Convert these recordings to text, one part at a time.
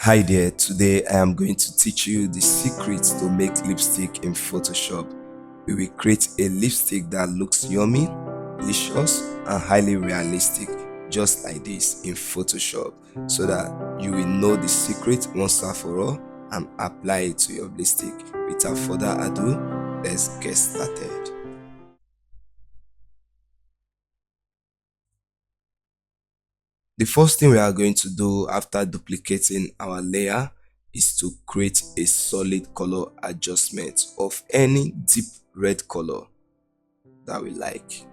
Hi there, today I am going to teach you the secrets to make lipstick in Photoshop. We will create a lipstick that looks yummy, delicious and highly realistic, just like this in Photoshop, so that you will know the secret once and for all and apply it to your lipstick. Without further ado, let's get started. The first thing we are going to do after duplicating our layer is to create a solid color adjustment of any deep red color that we like.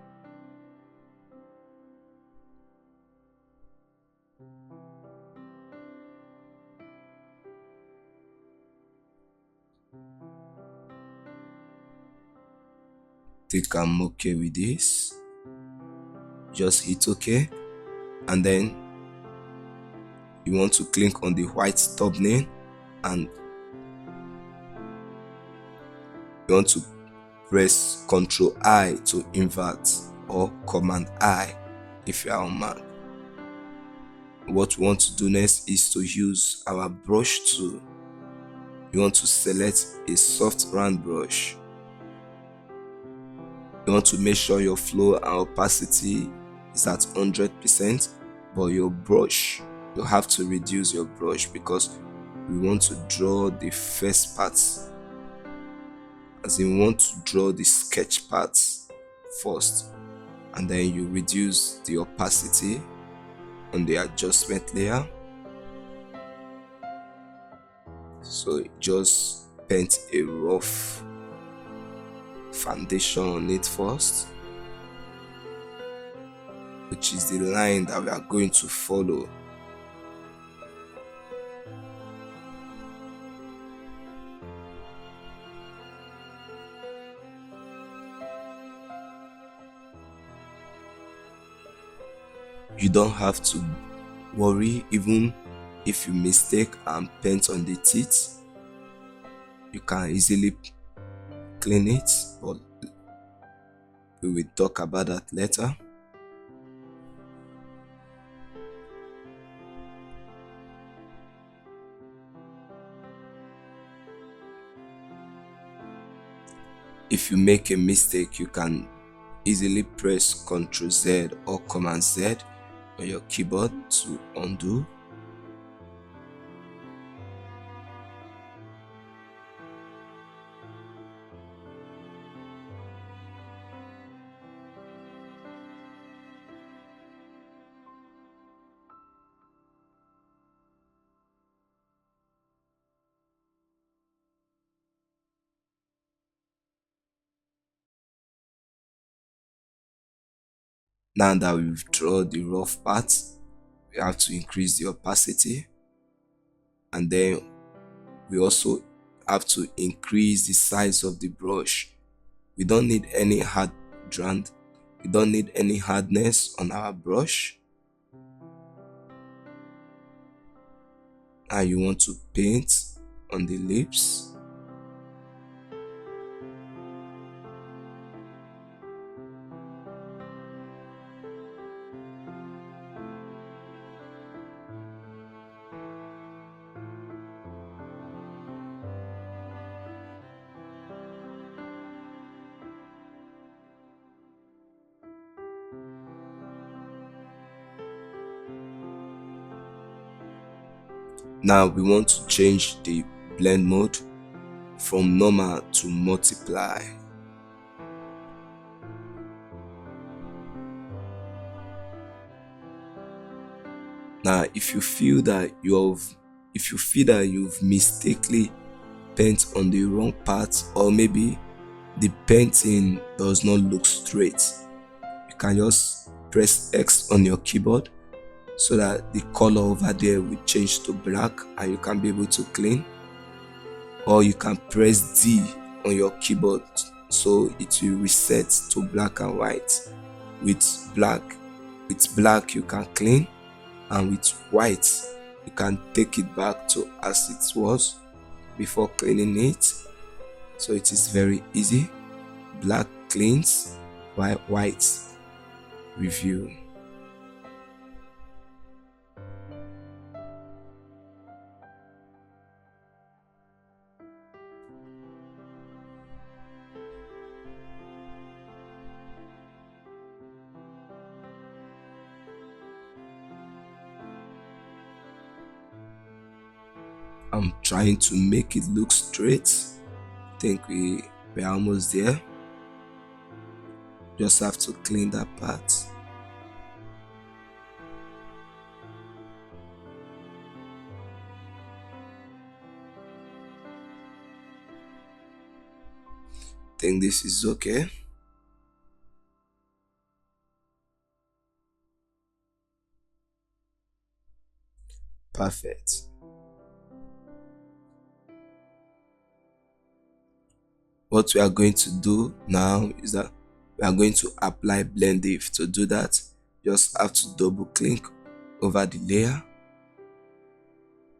Think I'm okay with this. Just hit OK, and then you want to click on the white thumbnail and you want to press Ctrl I to invert or Command I if you are on Mac. What we want to do next is to use our brush tool. You want to select a soft round brush. You want to make sure your flow and opacity is at 100%, but your brush, you have to reduce your brush because we want to draw the first parts, as in we want to draw the sketch parts first, and then you reduce the opacity on the adjustment layer. So just paint a rough foundation on it first, which is the line that we are going to follow. You don't have to worry even if you mistake and paint on the teeth. You can easily clean it, but we will talk about that later. If you make a mistake, you can easily press Ctrl Z or Command Z on your keyboard to undo. Now that we've drawn the rough parts, we have to increase the opacity, and then we also have to increase the size of the brush. We don't need any hard strand, we don't need any hardness on our brush. And you want to paint on the lips. Now we want to change the blend mode from normal to multiply. Now if you feel that you've mistakenly paint on the wrong part, or maybe the painting does not look straight, you can just press X on your keyboard so that the color over there will change to black and you can be able to clean. Or you can press D on your keyboard so it will reset to black and white. With black you can clean, and with white you can take it back to as it was before cleaning it. So it is very easy. Black cleans while white review. I'm trying to make it look straight. I think we're almost there. Just have to clean that part. Think this is okay. Perfect. What we are going to do now is that we are going to apply blend if. To do that, just have to double click over the layer.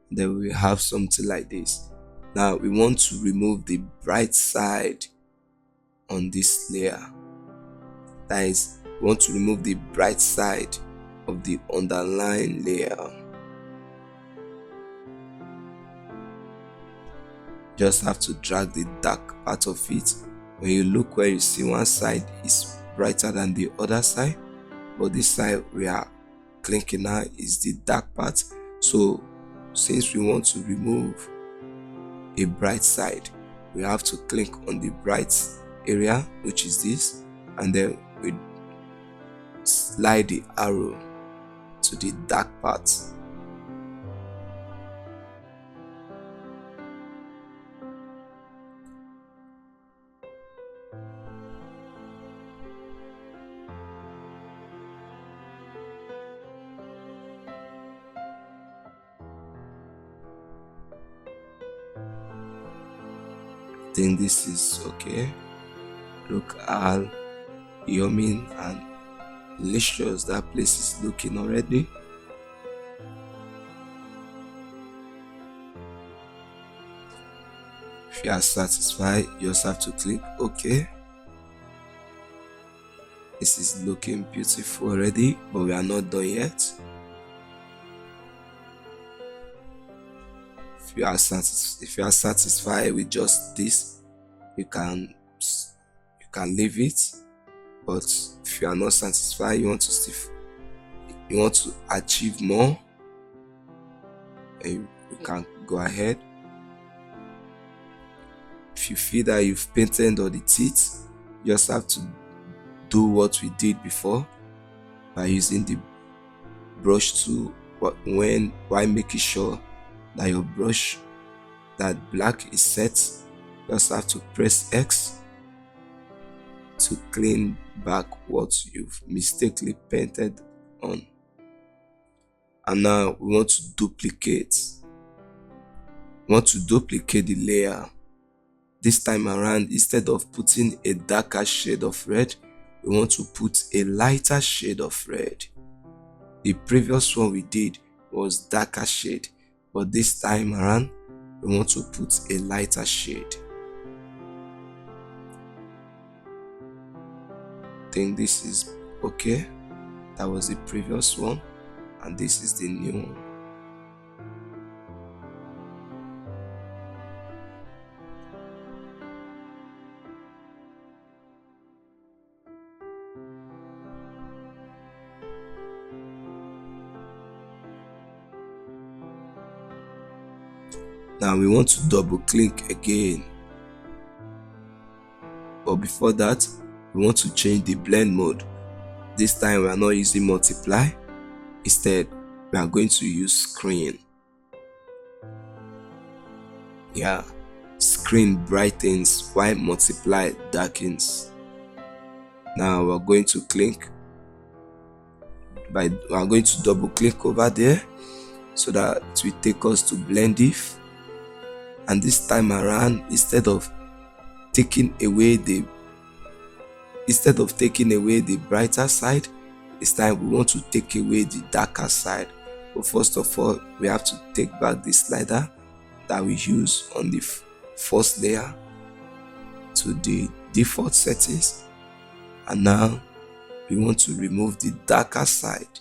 Then we have something like this. Now we want to remove the bright side on this layer. That is, we want to remove the bright side of the underlying layer. Just have to drag the dark part of it. When you look where you see one side is brighter than the other side, but this side we are clicking now is the dark part. So since we want to remove a bright side, we have to click on the bright area, which is this, and then we slide the arrow to the dark part. I think this is okay. Look how yummy and delicious that place is looking already. If you are satisfied, you just have to click OK. This is looking beautiful already, but we are not done yet. If you are satisfied with just this, you can leave it. But if you are not satisfied, you want to achieve more, you can go ahead. If you feel that you've painted all the teeth, you just have to do what we did before by using the brush tool, while making sure that your brush, that black is set. You just have to press X to clean back what you've mistakenly painted on. And now we want to duplicate the layer. This time around, instead of putting a darker shade of red, we want to put a lighter shade of red. The previous one we did was darker shade, but this time around we want to put a lighter shade. I think this is okay. That was the previous one, and this is the new one. Now we want to double click again, but before that we want to change the blend mode. This time we are not using multiply, instead we are going to use screen. Yeah, screen brightens while multiply darkens. Now we are going to double click over there so that it will take us to blend if. And this time around, instead of taking away the brighter side, this time we want to take away the darker side. But first of all, we have to take back the slider that we use on the first layer to the default settings, and now we want to remove the darker side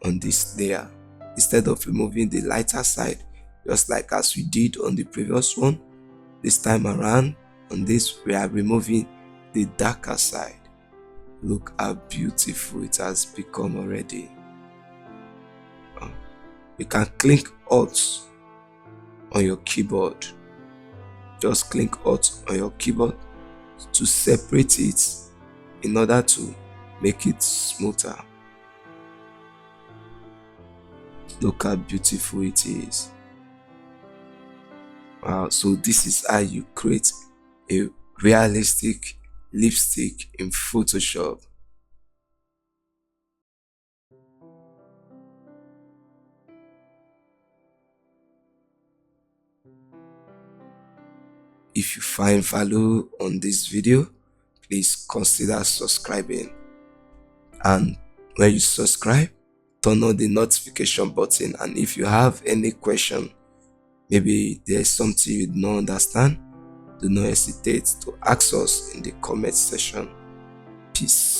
on this layer. Instead of removing the lighter side, just like as we did on the previous one, this time around on this we are removing the darker side. Look how beautiful it has become already. You can click Alt on your keyboard. Just click Alt on your keyboard to separate it in order to make it smoother. Look how beautiful it is. Wow, so this is how you create a realistic lipstick in Photoshop. If you find value on this video, please consider subscribing. And when you subscribe, turn on the notification button. And if you have any question, maybe there's something you don't understand, do not hesitate to ask us in the comment section. Peace.